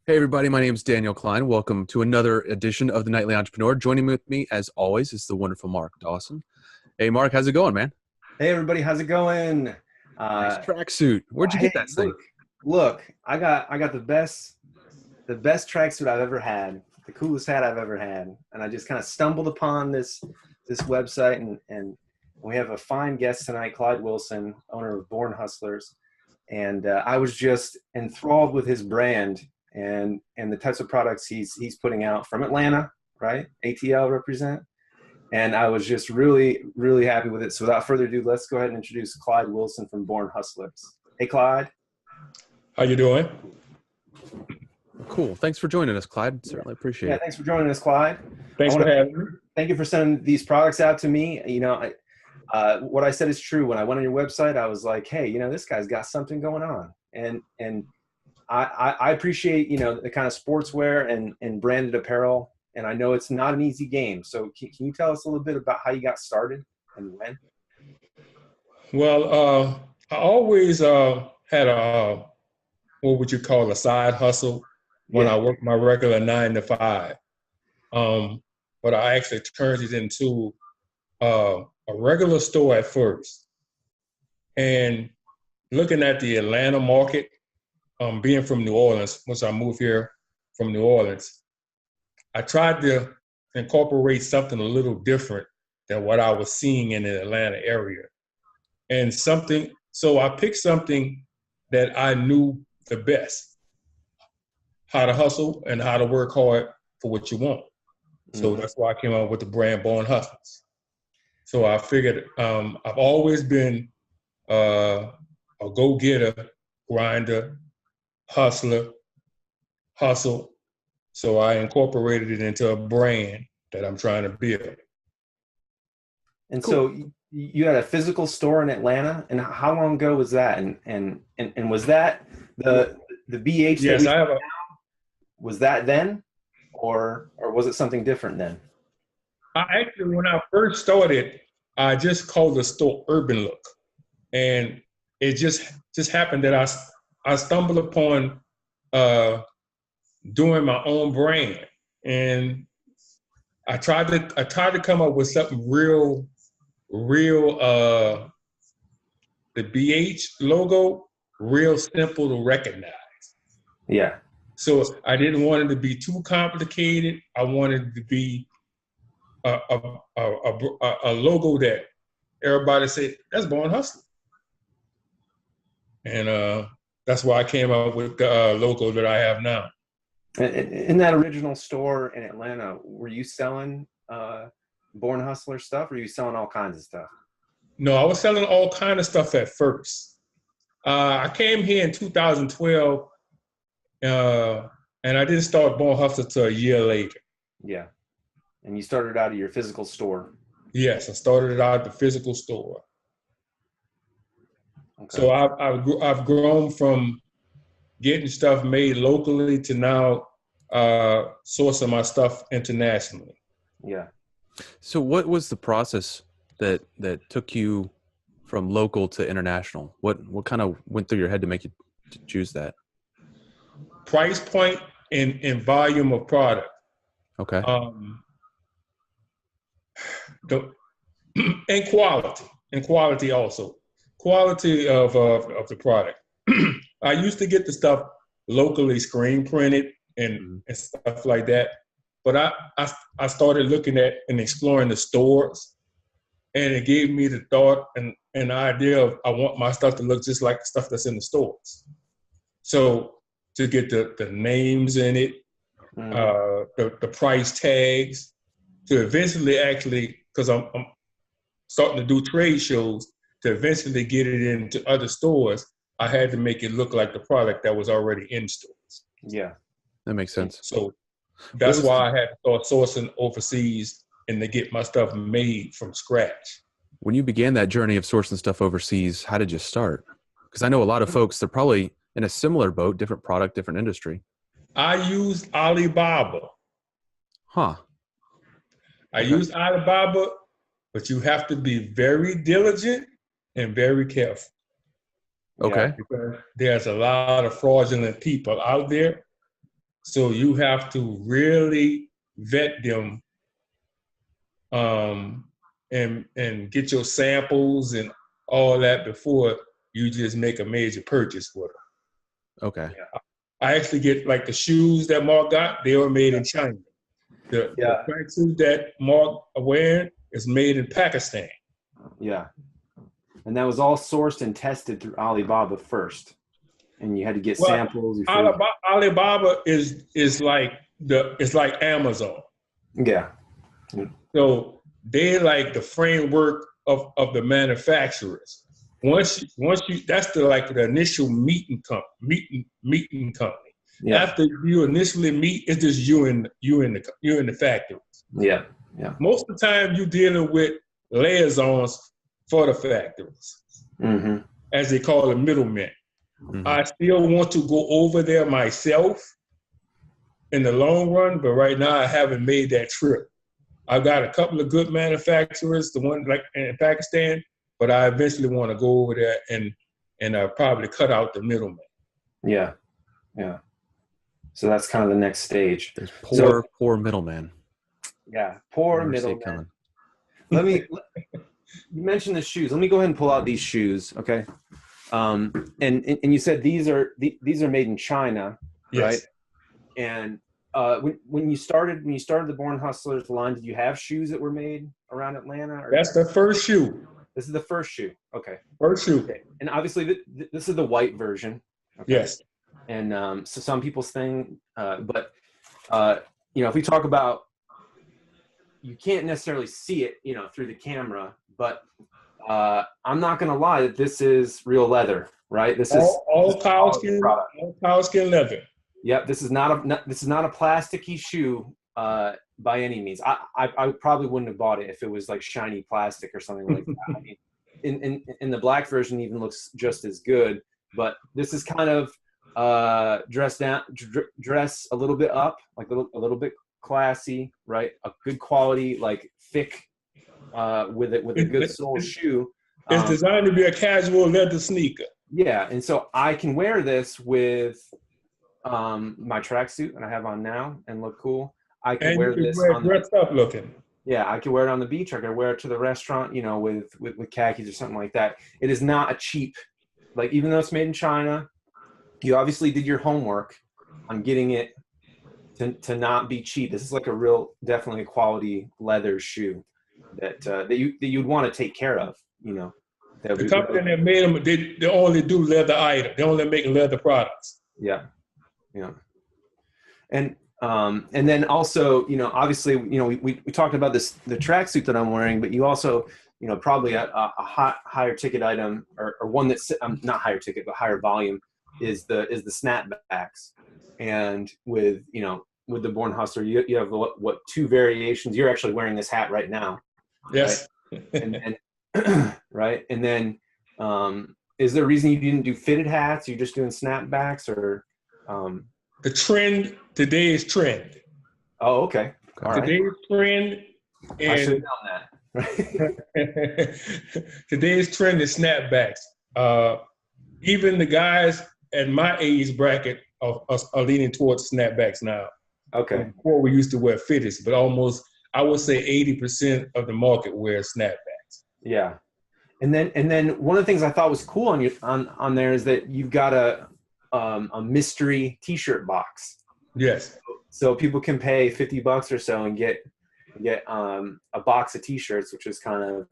Hey everybody, my name is Daniel Klein. Welcome to another edition of the Nightly Entrepreneur. Joining with me, as always, is the wonderful Mark Dawson. Hey Mark, how's it going, man? Hey everybody, how's it going? Nice Uh, tracksuit. Where'd you hey, get that thing? look, I got the best tracksuit I've ever had, the coolest hat I've ever had, and I just kind of stumbled upon this website, and we have a fine guest tonight, Clyde Wilson, owner of Born Hustlers, and I was just enthralled with his brand and the types of products he's putting out from Atlanta, right? ATL represent. And I was just really, really happy with it. So without further ado, let's go ahead and introduce Clyde Wilson from Born Hustlers. Hey, Clyde. How you doing? Cool. Thanks for joining us, Clyde. Certainly appreciate Yeah, it. thanks for joining us, Clyde. I Thanks want for to having me. thank you for sending these products out to me. What I said is true. When I went on your website, I was like, hey, this guy's got something going on. And I appreciate, the kind of sportswear and branded apparel. And I know it's not an easy game. So can you tell us a little bit about how you got started and when? I always had a what would you call a side hustle when Yeah. I worked my regular 9 to 5. Um, but I actually turned it into a regular store at first. And looking at the Atlanta market, being from New Orleans, once I moved here from New Orleans, I tried to incorporate something a little different than what I was seeing in the Atlanta area. So I picked something that I knew the best, how to hustle and how to work hard for what you want. So Mhm. that's why I came up with the brand Born Hustlers. So I figured I've always been uh, a go-getter, grinder, hustler, hustle. So I incorporated it into a brand that I'm trying to build. And Cool. so you had a physical store in Atlanta, and how long ago was that? And was that the BH that Yes, we I have a was that then, or was it something different then? I actually, when I first started, I just called the store Urban Look, and it just happened that I stumbled upon uh, doing my own brand, and I tried to come up with something real the BH logo real simple to recognize. Yeah, So I didn't want it to be too complicated. I wanted it to be a logo that everybody said that's Born Hustler, and that's why I came up with the logo that I have now. in that original store in Atlanta, were you selling Born Hustler stuff, or were you selling all kinds of stuff? No, I was selling all kind of stuff at first. I came here in 2012, uh, and I didn't start Born Hustler till a year later. Yeah, and you started out of your physical store. Yes, I started it out at the physical store. Okay. So I've grown from getting stuff made locally to now sourcing my stuff internationally. Yeah. So what was the process that took you from local to international? What kind of went through your head to make you to choose that? Price point and volume of product. Okay. Um, the, and quality also. Quality of the product. I used to get the stuff locally screen printed Mhm. and stuff like that. But I started looking at and exploring the stores, and it gave me the thought and an idea of I want my stuff to look just like the stuff that's in the stores. So to get the names in it, Hmm. the price tags, to eventually actually, because I'm starting to do trade shows, to eventually get it into other stores, I had to make it look like the product that was already in stores. Yeah. That makes sense. So What that's was why I had to start sourcing overseas and to get my stuff made from scratch. when you began that journey of sourcing stuff overseas, how did you start? Because I know a lot of folks, they're probably in a similar boat, different product, different industry. I used Alibaba. Huh. I Okay. used Alibaba, but you have to be very diligent and very careful Yeah. Okay. because there's a lot of fraudulent people out there. So you have to really vet them, and get your samples and all that before you just make a major purchase with them. Okay. I actually get like the shoes that Mark got, they were made in China. The tracksuit that Mark wearing is made in Pakistan. Yeah. And that was all sourced and tested through Alibaba first. And you had to get samples. Alibaba is like Amazon. Yeah. So they like the framework of the manufacturers. Once you that's the initial meeting company. Yeah. After you initially meet, it's just you and the factories. Yeah. Yeah. Most of the time you're dealing with liaisons for the factories, as they call the middlemen. I still want to go over there myself in the long run, but right now I haven't made that trip. I've got a couple of good manufacturers, the one like in Pakistan, but I eventually want to go over there and probably cut out the middleman. Yeah, yeah. So that's kind of the next stage. There's poor middleman. Yeah, poor middleman. You mentioned the shoes. Let me go ahead and pull out these shoes, okay? And you said these are made in China, yes. Right? And when you started the Born Hustlers line, did you have shoes that were made around Atlanta? That's the first shoe. This is the first shoe. Okay. First shoe. Okay. And obviously this is the white version. Okay? Yes. And so some people's thing, but if we talk about, you can't necessarily see it, through the camera, but I'm not going to lie that this is real leather, right? This is all cow skin leather. Yep. This is not a plasticky shoe by any means. I probably wouldn't have bought it if it was like shiny plastic or something like that. I mean, in the black version even looks just as good, but this is kind of dress a little bit up, like a little bit classy, right? A good quality, like thick, with a good sole shoe. It's designed to be a casual leather sneaker. Yeah, and so I can wear this with my tracksuit that I have on now and look cool. I can wear this dressed up looking. Yeah, I can wear it on the beach. I can wear it to the restaurant, with khakis or something like that. It is not a cheap, like, even though it's made in China, you obviously did your homework on getting it to not be cheap. This is like definitely a quality leather shoe that you'd want to take care of, The company that made them, they only do leather items. They only make leather products. Yeah. Yeah. And then also, obviously, we talked about this, the tracksuit that I'm wearing, but you also, probably a higher ticket item or one that's not higher ticket, but higher volume is the snapbacks. And with the Born Hustler, you have what two variations. You're actually wearing this hat right now. Yes. Right? And right. And then, is there a reason you didn't do fitted hats? You're just doing snapbacks or, the trend, today's trend. Oh, okay. All right. Today's trend. I should have known that. Today's trend is snapbacks. Even the guys at my age bracket are leaning towards snapbacks now. Okay. Before we used to wear fitteds, but almost, I would say 80% of the market wears snapbacks. Yeah. And then one of the things I thought was cool on there is that you've got a mystery T-shirt box. Yes. So people can pay $50 or so and get a box of T-shirts, which is kind of,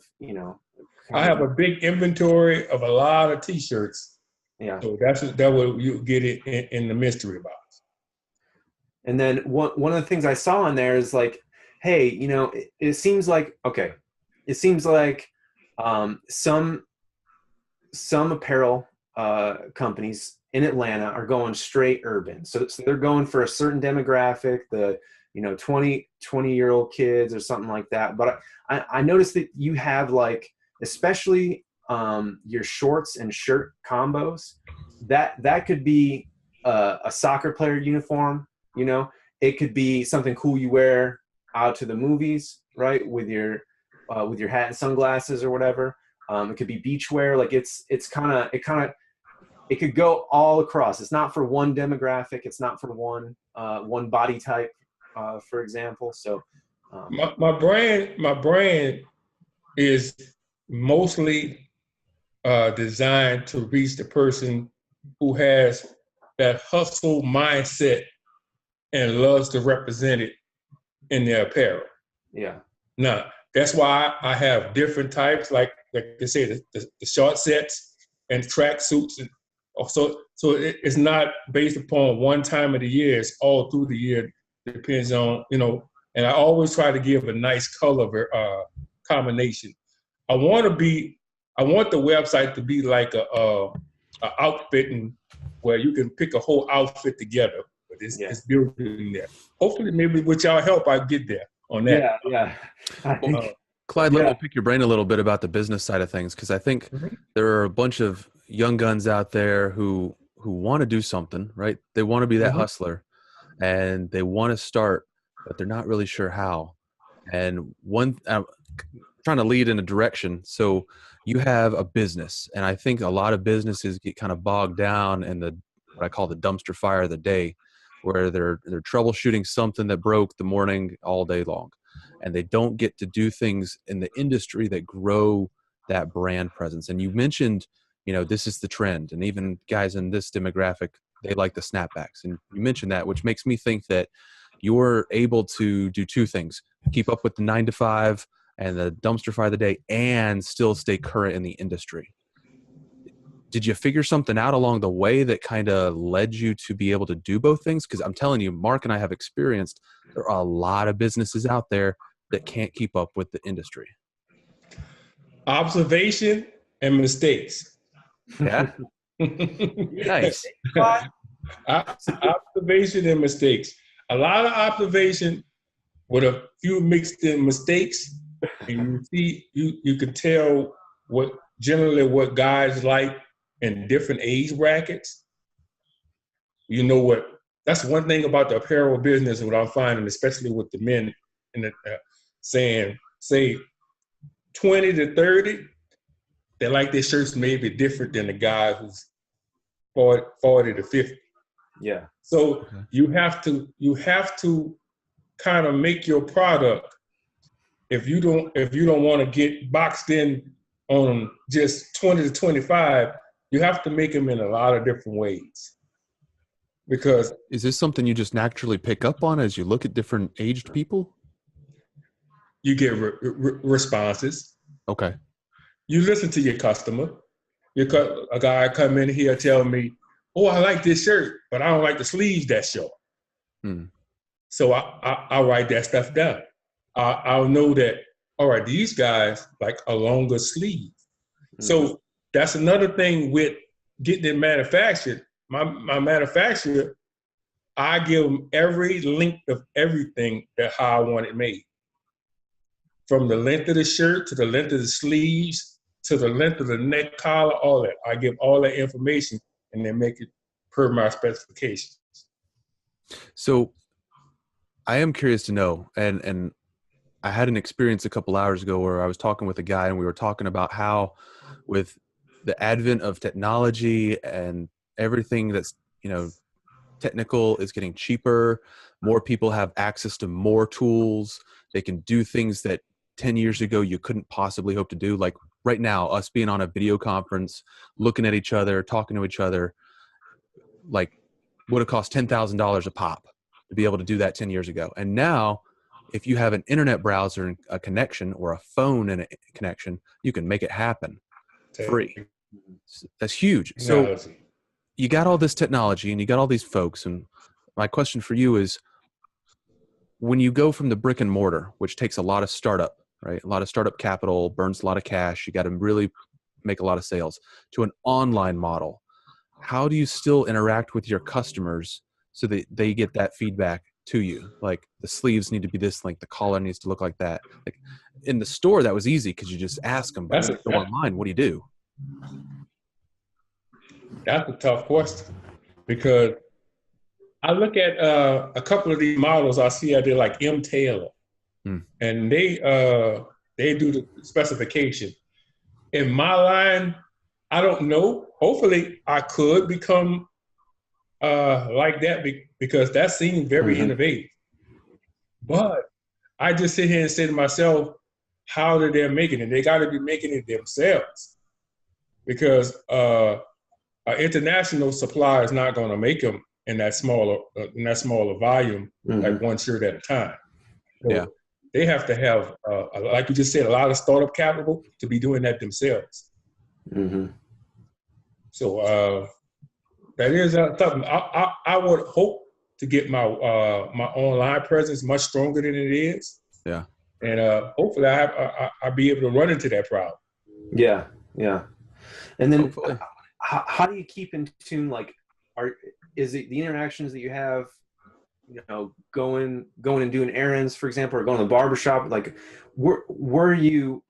I have a big inventory of a lot of T-shirts. Yeah. So that will you get it in the mystery box. And then one of the things I saw on there is like, hey, it seems like some apparel companies in Atlanta are going straight urban. So they're going for a certain demographic, the 20-year-old kids or something like that. But I noticed that you have, like, especially your shorts and shirt combos, that could be a soccer player uniform. It could be something cool you wear out to the movies, right? With your hat and sunglasses or whatever. It could be beachwear. Like it kind of it could go all across. It's not for one demographic. It's not for one body type, for example. So my brand is mostly designed to reach the person who has that hustle mindset and loves to represent it in their apparel. yeah. Now, that's why I have different types, like they say, the short sets and track suits. And so it's not based upon one time of the year. It's all through the year. Depends on, and I always try to give a nice color combination. I want the website to be like a outfitting where you can pick a whole outfit together. But it's building there. Hopefully, maybe with y'all help, I get there on that. Yeah. I think, Clyde, let me pick your brain a little bit about the business side of things, because I think there are a bunch of young guns out there who want to do something, right? They want to be that hustler, and they want to start, but they're not really sure how. And I'm trying to lead in a direction. So you have a business, and I think a lot of businesses get kind of bogged down in what I call the dumpster fire of the day, where they're troubleshooting something that broke the morning all day long, and they don't get to do things in the industry that grow that brand presence. And you mentioned, this is the trend, and even guys in this demographic, they like the snapbacks. And you mentioned that, which makes me think that you're able to do two things: keep up with the 9 to 5 and the dumpster fire of the day, and still stay current in the industry. Did you figure something out along the way that kind of led you to be able to do both things? Because I'm telling you, Mark and I have experienced there are a lot of businesses out there that can't keep up with the industry. Observation and mistakes. Yeah. Nice. Observation and mistakes. A lot of observation with a few mixed in mistakes. And you can tell what guys like in different age brackets. That's one thing about the apparel business, what I'm finding, especially with the men in the say 20 to 30, they like their shirts maybe different than the guy who's 40 to 50. Yeah. So you have to kind of make your product. If you don't want to get boxed in on just 20 to 25, you have to make them in a lot of different ways. Because is this something you just naturally pick up on as you look at different aged people? You get responses. Okay. You listen to your customer. A guy come in here tell me, "Oh, I like this shirt, but I don't like the sleeves that short." So I write that stuff down. I'll know that, all right, these guys like a longer sleeve. So that's another thing with getting it manufactured. My manufacturer, I give them every length of everything that how I want it made. From the length of the shirt to the length of the sleeves to the length of the neck collar, all that. I give all that information and then make it per my specifications. So I am curious to know, and I had an experience a couple hours ago where I was talking with a guy, and we were talking about how with the advent of technology and everything that's, technical is getting cheaper. More people have access to more tools. They can do things that 10 years ago you couldn't possibly hope to do. Like right now, us being on a video conference, looking at each other, talking to each other, like would have cost $10,000 a pop to be able to do that 10 years ago. And now, if you have an internet browser and a connection, or a phone and a connection, you can make it happen free. That's huge. So you got all this technology and you got all these folks. And my question for you is, when you go from the brick and mortar, which takes a lot of startup, right? A lot of startup capital, burns a lot of cash. You got to really make a lot of sales, to an online model. How do you still interact with your customers so that they get that feedback to you? Like the sleeves need to be this length, the collar needs to look like that. Like in the store, that was easy because you just ask them. But when you go online, what do you do? That's a tough question, because I look at a couple of these models I see out there, like M. Taylor, and they do the specification. In my line, I don't know, hopefully I could become like that because that seems very innovative. But I just sit here and say to myself, how are they making it? They got to be making it themselves because an international supplier is not going to make them in that smaller volume, like one shirt at a time. So they have to have, like you just said, a lot of startup capital to be doing that themselves. So that is something I would hope to get my my online presence much stronger than it is. Yeah. And hopefully I'll be able to run into that problem. Yeah. And then how do you keep in tune? Like, is it the interactions that you have, going and doing errands, for example, or going to the barbershop? Like, where are you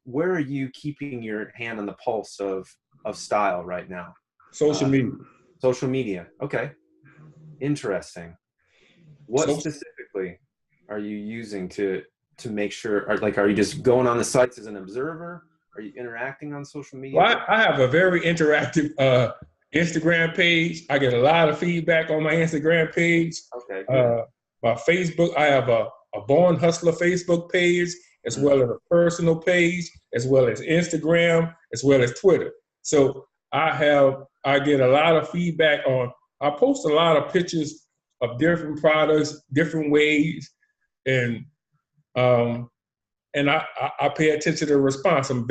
keeping your hand on the pulse of style right now? Social media. Social media. Okay. Interesting. What specifically are you using to make sure, are you just going on the sites as an observer? Are you interacting on social media? Well, I have a very interactive Instagram page. I get a lot of feedback on my Instagram page. Okay. My Facebook, I have a Born Hustler Facebook page, as well as a personal page, as well as Instagram, as well as Twitter. So I get a lot of feedback I post a lot of pictures of different products, different ways, and I pay attention to the response. I'm a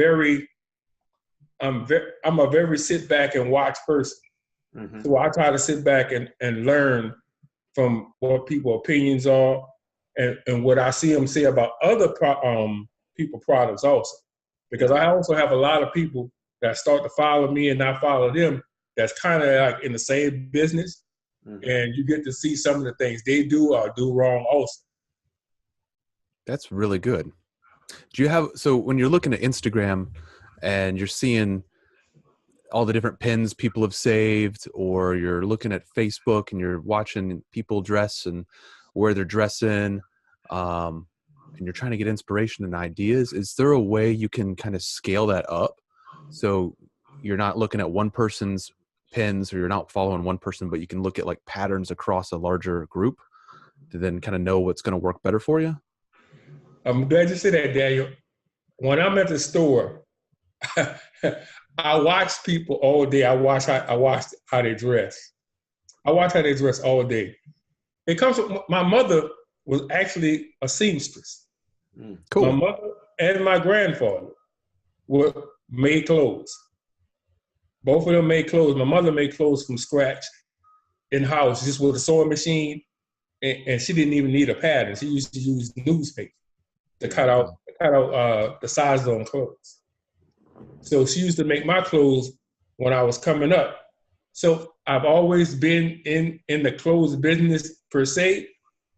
very sit back and watch person. So I try to sit back and learn from what people's opinions are and what I see them say about other people products also. Because I also have a lot of people that start to follow me and I follow them that's kind of like in the same business. And you get to see some of the things they do or do wrong also. That's really good. So when you're looking at Instagram and you're seeing all the different pins people have saved, or you're looking at Facebook and you're watching people dress and where they're dressing, and you're trying to get inspiration and ideas, is there a way you can kind of scale that up so you're not looking at one person's pins, or you're not following one person, but you can look at like patterns across a larger group to then kind of know what's going to work better for you? I'm glad you said that, Daniel. When I'm at the store, I watch people all day. I watch how they dress. I watch how they dress all day. It comes from my mother was actually a seamstress. Cool. My mother and my grandfather made clothes. Both of them made clothes. My mother made clothes from scratch in-house, just with a sewing machine, and she didn't even need a pattern. She used to use newspaper to cut out the sizes on clothes. So she used to make my clothes when I was coming up. So I've always been in the clothes business per se.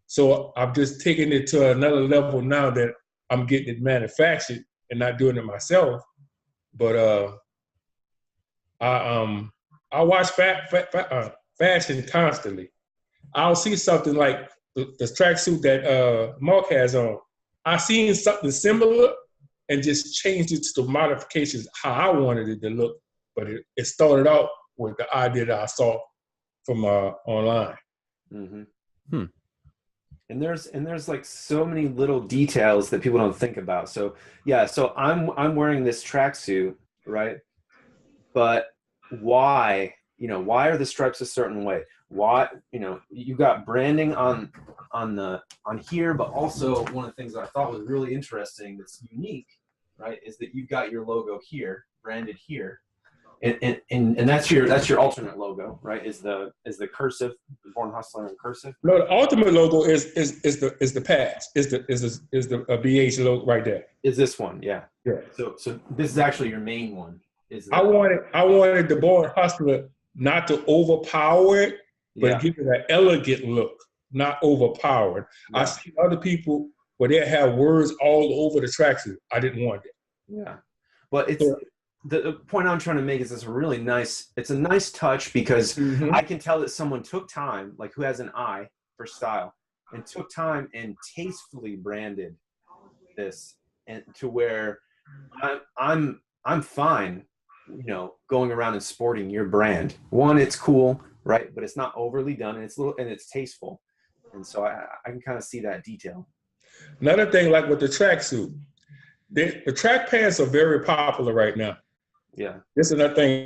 So I've just taken it to another level now that I'm getting it manufactured and not doing it myself. But I watch fashion constantly. I'll see something like the tracksuit that Mark has on. I seen something similar and just changed it to the modifications how I wanted it to look. But it started out with the idea that I saw from online. And there's like so many little details that people don't think about. So yeah, so I'm wearing this tracksuit, right? But why are the stripes a certain way? Why, you got branding on here, but also one of the things that I thought was really interesting that's unique, right, is that you've got your logo here, branded here. And that's your alternate logo, right? Is the cursive, Born Hustler in cursive? No, the ultimate logo is the patch, is the BH logo right there. Is this one? Yeah. Yeah. So this is actually your main one. I wanted the Born Hustler not to overpower it, but give it an elegant look, not overpowered. Yeah. I see other people where they have words all over the tracksuit. I didn't want it. Yeah. But the point I'm trying to make is it's a nice touch because I can tell that someone took time, like who has an eye for style, and took time and tastefully branded this, and to where I'm fine going around and sporting your brand. One, it's cool, right? But it's not overly done, and it's tasteful. And so I can kind of see that detail. Another thing, like with the tracksuit, the track pants are very popular right now. Yeah. This is another thing.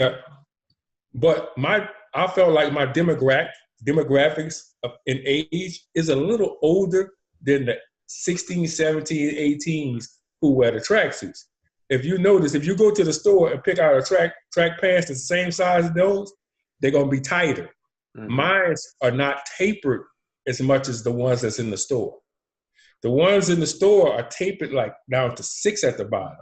But I felt like my demographics in age is a little older than the 16, 17, 18s who wear the tracksuits. If you notice, if you go to the store and pick out a track pants the same size as those, they're gonna be tighter. Mm-hmm. Mine are not tapered as much as the ones that's in the store. The ones in the store are tapered like down to 6 at the bottom.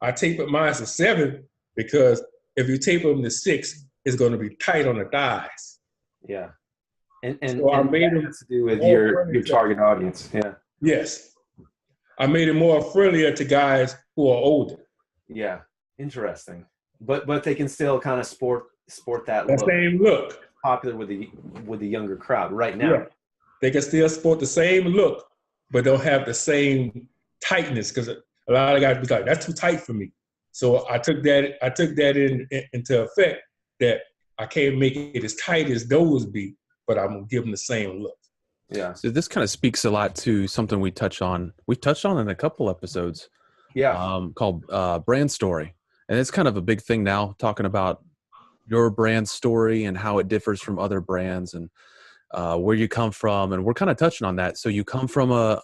I tapered mine to 7 because if you taper them to 6, it's going to be tight on the thighs. Yeah, and so I made them to do with your target audience. Yeah. Yes, I made it more friendlier to guys who are older. Yeah, interesting. But they can still kind of sport that look. Same look. Popular with the younger crowd right now. Yeah. They can still sport the same look, but don't have the same tightness, because a lot of guys be like, "That's too tight for me." So I took that into effect, that I can't make it as tight as those be, but I'm gonna give them the same look. Yeah. So this kind of speaks a lot to something we touched on in a couple episodes. Yeah. Called brand story, and it's kind of a big thing now, talking about your brand story and how it differs from other brands, and where you come from, and we're kind of touching on that. So you come from a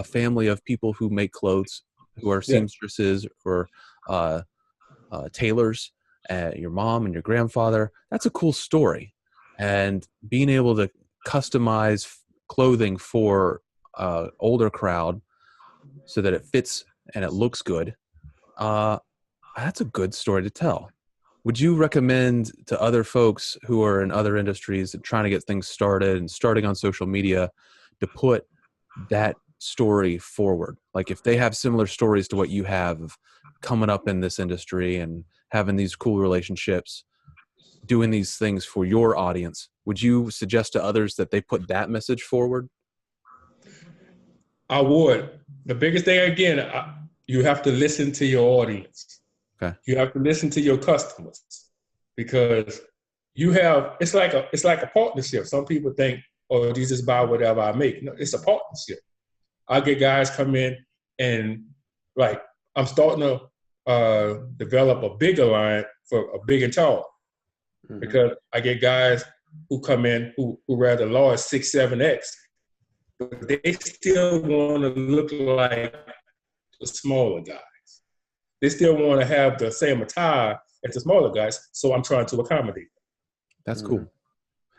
family of people who make clothes, who are seamstresses or tailors, your mom and your grandfather. That's a cool story, and being able to customize clothing for older crowd so that it fits and it looks good. That's a good story to tell. Would you recommend to other folks who are in other industries and trying to get things started and starting on social media to put that story forward? Like if they have similar stories to what you have of coming up in this industry and having these cool relationships, doing these things for your audience, would you suggest to others that they put that message forward? I would. The biggest thing, again, you have to listen to your audience. Okay. You have to listen to your customers, because it's like a partnership. Some people think, "Oh, you just buy whatever I make." No, it's a partnership. I get guys come in, and like I'm starting to develop a bigger line for a big and tall, because I get guys who come in who rather large 6, 7X, but they still want to look like the smaller guys. They still want to have the same attire as the smaller guys, so I'm trying to accommodate them. That's cool.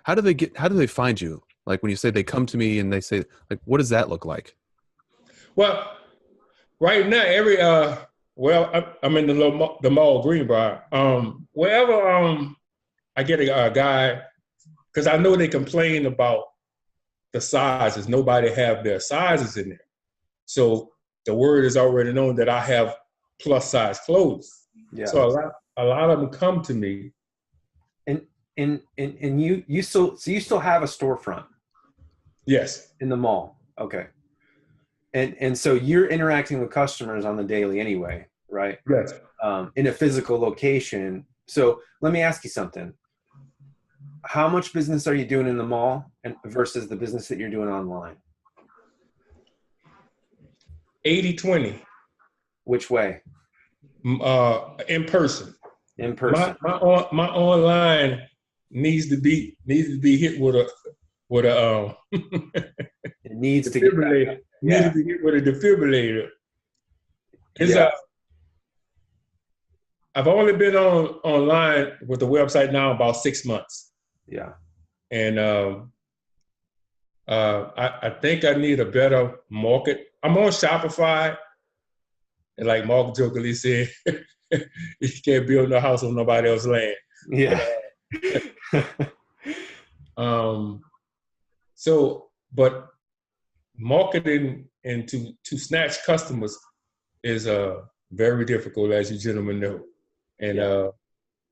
How do they find you? Like when you say they come to me and they say, like, what does that look like? Well, right now, I'm in the mall, Greenbrier. Wherever I get a guy, because I know they complain about the sizes. Nobody have their sizes in there. So the word is already known that I have plus size clothes. Yeah. So a lot of them come to me. And you still have a storefront? Yes. In the mall. Okay. And so you're interacting with customers on the daily anyway, right? Yes. In a physical location. So let me ask you something. How much business are you doing in the mall versus the business that you're doing online? 80-20. Which way? In person. In person. My online needs to be hit with a it needs to defibrillator. Needs to be hit with a defibrillator. I've only been online with the website now about 6 months. Yeah. And I think I need a better market. I'm on Shopify. And like Mark jokingly said, you can't build no house on nobody else's land. Yeah. But marketing and to snatch customers is very difficult, as you gentlemen know. And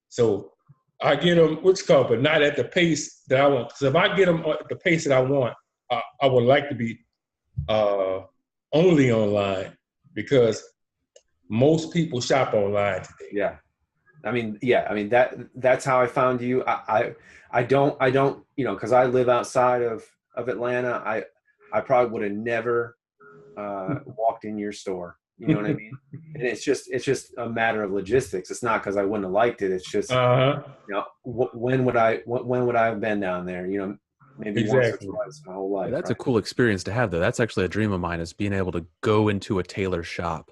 so I get them, but not at the pace that I want. Because if I get them at the pace that I want, I would like to be only online, because most people shop online today. Yeah. I mean, yeah, I mean that's how I found you. I don't, you know, because I live outside of Atlanta. I probably would have never walked in your store. You know what I mean? And it's just a matter of logistics. It's not because I wouldn't have liked it. It's just, Uh-huh. you know, when would I have been down there? You know, maybe once or Exactly. twice my whole Yeah, life, that's a right? cool experience to have, though. That's actually a dream of mine, is being able to go into a tailor shop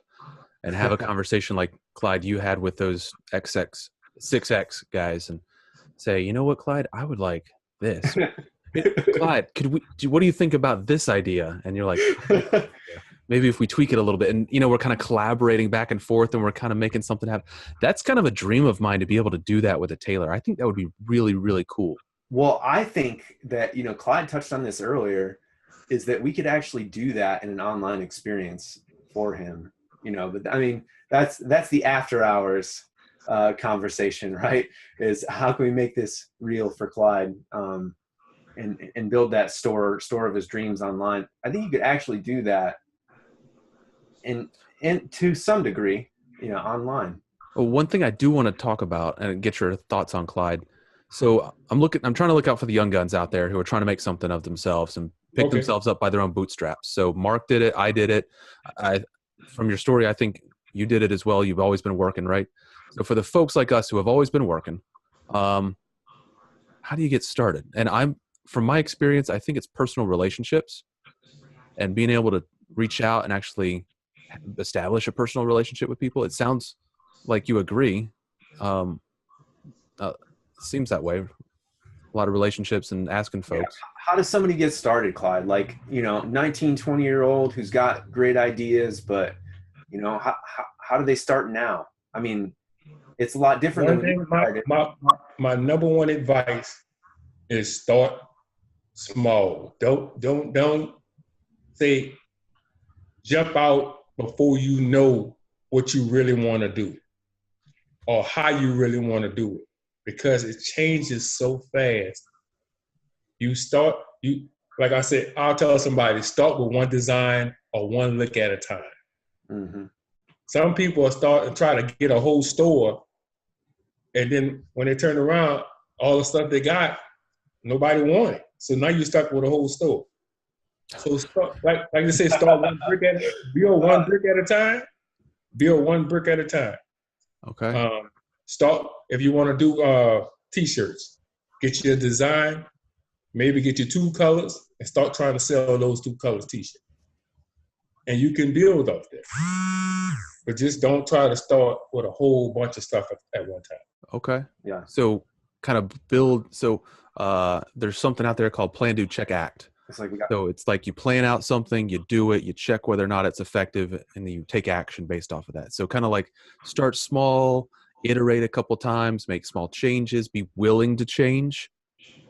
and have a conversation like Clyde you had with those XX 6X guys and say, you know what, Clyde, I would like this. Clyde, what do you think about this idea? And you're like, I like that idea. Maybe if we tweak it a little bit, and we're kind of collaborating back and forth, and we're kind of making something happen. That's kind of a dream of mine, to be able to do that with a tailor. I think that would be really, really cool. Well, I think that, you know, Clyde touched on this earlier, is that we could actually do that in an online experience for him. You know, but I mean, that's the after hours conversation, right? Is how can we make this real for Clyde, and build that store of his dreams online? I think you could actually do that in to some degree, you know, online. Well, one thing I do want to talk about and get your thoughts on, Clyde. So I'm trying to look out for the young guns out there who are trying to make something of themselves and pick Okay. themselves up by their own bootstraps. So Mark did it. I did it. I, from your story, I think you did it as well. You've always been working, right? So for the folks like us who have always been working, how do you get started? And from my experience, I think it's personal relationships and being able to reach out and actually establish a personal relationship with people. It sounds like you agree. Um, Seems that way. A lot of relationships and asking Yeah. folks. How does somebody get started, Clyde? Like, you know, 19, 20-year-old who's got great ideas, but, you know, how do they start now? I mean, it's a lot different than One when you thing, started. my number one advice is start small. Don't say jump out before you know what you really want to do or how you really want to do it, because it changes so fast. You like I said, I'll tell somebody, start with one design or one look at a time. Mm-hmm. Some people are starting to try to get a whole store, and then when they turn around, all the stuff they got, nobody want it. So now you're stuck with a whole store. So start, like you say, start build one brick at a time. Build one brick at a time. Okay. Start if you want to do t-shirts. Get your design, maybe get your two colors, and start trying to sell those two colors t-shirts. And you can build off that. But just don't try to start with a whole bunch of stuff at one time. Okay. Yeah. So kind of build. So there's something out there called plan, do, check, act. It's like we got. So it's like you plan out something, you do it, you check whether or not it's effective, and then you take action based off of that. So kind of like start small, iterate a couple times, make small changes, be willing to change,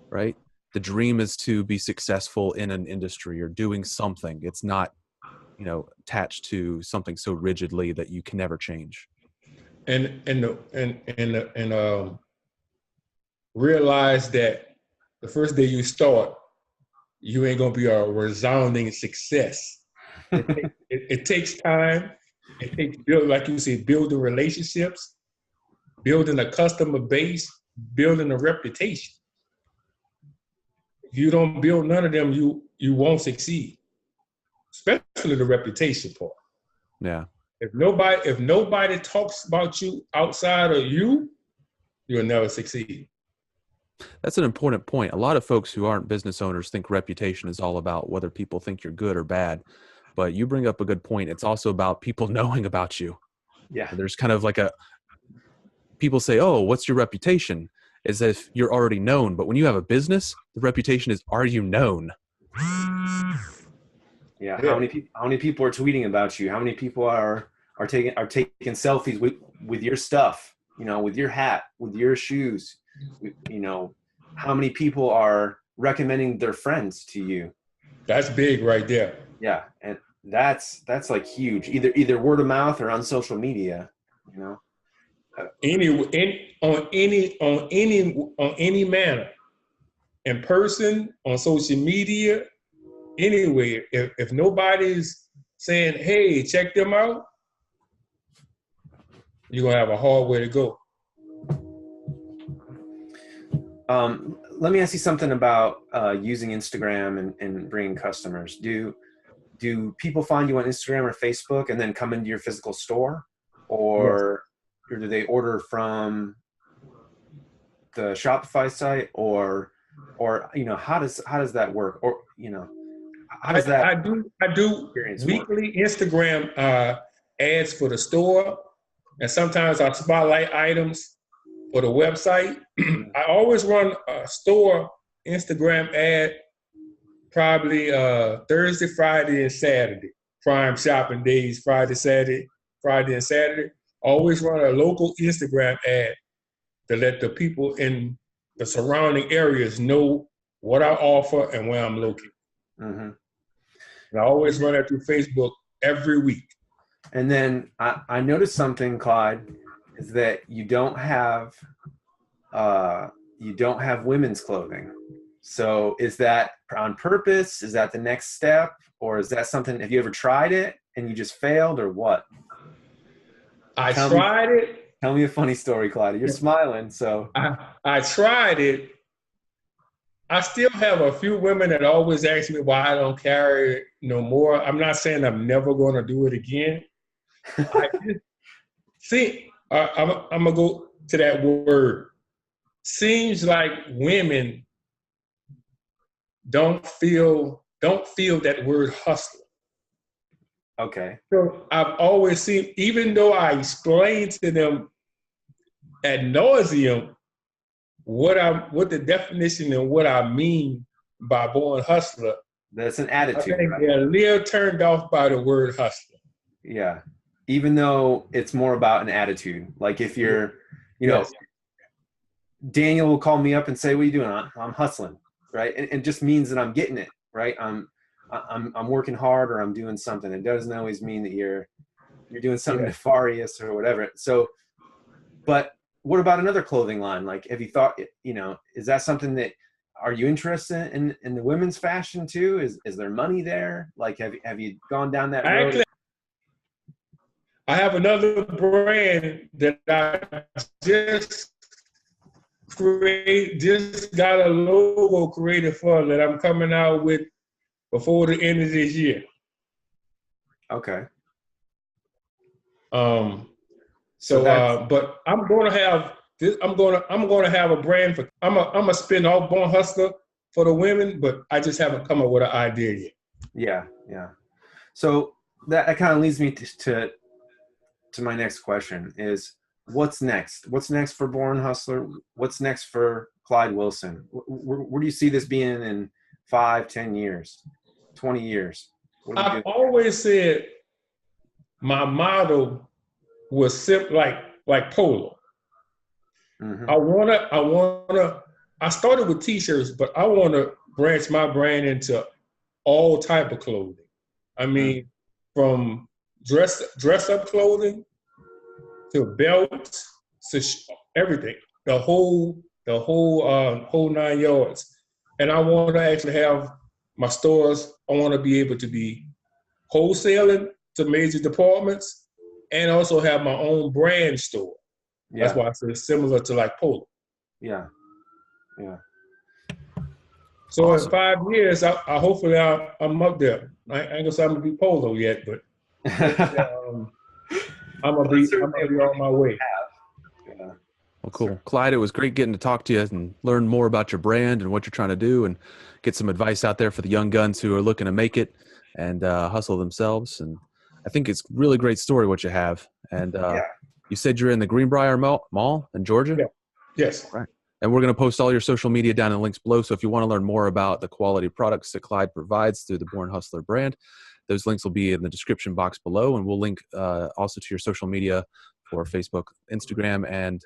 right? The dream is to be successful in an industry or doing something. It's not, attached to something so rigidly that you can never change. And realize that the first day you start, you ain't gonna be a resounding success. It takes time. It takes like you say, building relationships, building a customer base, building a reputation. If you don't build none of them, you won't succeed. Especially the reputation part. Yeah. If nobody talks about you outside of you, you'll never succeed. That's an important point. A lot of folks who aren't business owners think reputation is all about whether people think you're good or bad. But you bring up a good point. It's also about people knowing about you. Yeah. There's kind of like people say, oh, what's your reputation? As if you're already known. But when you have a business, the reputation is, are you known? Yeah. How many people are tweeting about you? How many people are taking selfies with your stuff? With your hat, with your shoes. How many people are recommending their friends to you? That's big right there. Yeah, and that's like huge. Either word of mouth or on social media. On any manner, in person, on social media, anyway. If nobody's saying, "Hey, check them out," you're gonna have a hard way to go. Let me ask you something about using Instagram and bringing customers. Do people find you on Instagram or Facebook and then come into your physical store, Yes. or do they order from the Shopify site, or how does that work, or how does that I do experience work? weekly Instagram ads for the store, and sometimes I spotlight items for the website. I always run a store Instagram ad probably Thursday, Friday, and Saturday. Prime shopping days, Friday and Saturday. Always run a local Instagram ad to let the people in the surrounding areas know what I offer and where I'm located. Mm-hmm. And I always run it through Facebook every week. And then I noticed something, Clyde, is that you don't have women's clothing. So is that on purpose? Is that the next step? Or is that something, have you ever tried it and you just failed, or what? I tried it. Tell me a funny story, Clyde. You're smiling, so. I tried it. I still have a few women that always ask me why I don't carry it no more. I'm not saying I'm never going to do it again. I'm going to go to that word. Seems like women don't feel that word hustler. Okay. So I've always seen, even though I explain to them ad nauseum what the definition and what I mean by born hustler, That's an I attitude, think right? they're a little turned off by the word hustler. Yeah. Even though it's more about an attitude. Like if you're, Yes. Daniel will call me up and say, "What are you doing?" I'm hustling, right? And it just means that I'm getting it, right? I'm working hard, or I'm doing something. It doesn't always mean that you're doing something nefarious or whatever. So, but what about another clothing line? Like, have you thought, is that something that, are you interested in the women's fashion too? Is there money there? Like, have you gone down that road? Actually, I have another brand that I just got a logo created for that I'm coming out with before the end of this year. Okay. But I'm gonna have this. I'm gonna have a brand for. I'm a spin off Born Hustler for the women, but I just haven't come up with an idea yet. Yeah. So that kind of leads me to my next question is, what's next? What's next for Born Hustler? What's next for Clyde Wilson? Where do you see this being in 5, 10 years, 20 years? I've always said my motto was simple, like polo. Mm-hmm. I started with t-shirts, but I want to branch my brand into all type of clothing. I mean, from dress up clothing to belts to everything, the whole 9 yards. And I want to actually have my stores. I want to be able to be wholesaling to major departments and also have my own brand store. Yeah. That's why I say similar to like polo. Yeah. So awesome. In 5 years, I hopefully I'm up there. I ain't gonna say I'm gonna be polo yet, but I'm gonna be on my way. Yeah. Well, cool. Clyde, it was great getting to talk to you and learn more about your brand and what you're trying to do, and get some advice out there for the young guns who are looking to make it and hustle themselves. And I think it's a really great story what you have. And you said you're in the Greenbrier Mall in Georgia? Yeah. Yes. Right. And we're going to post all your social media down in the links below. So if you want to learn more about the quality products that Clyde provides through the Born Hustler brand, those links will be in the description box below. And we'll link also to your social media for Facebook, Instagram, and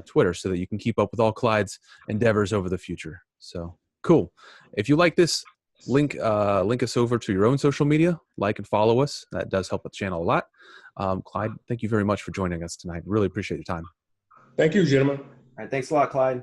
Twitter, so that you can keep up with all Clyde's endeavors over the future. So cool. If you like this, link us over to your own social media, like and follow us. That does help the channel a lot. Clyde, thank you very much for joining us tonight. Really appreciate your time. Thank you, gentlemen. All right, thanks a lot, Clyde.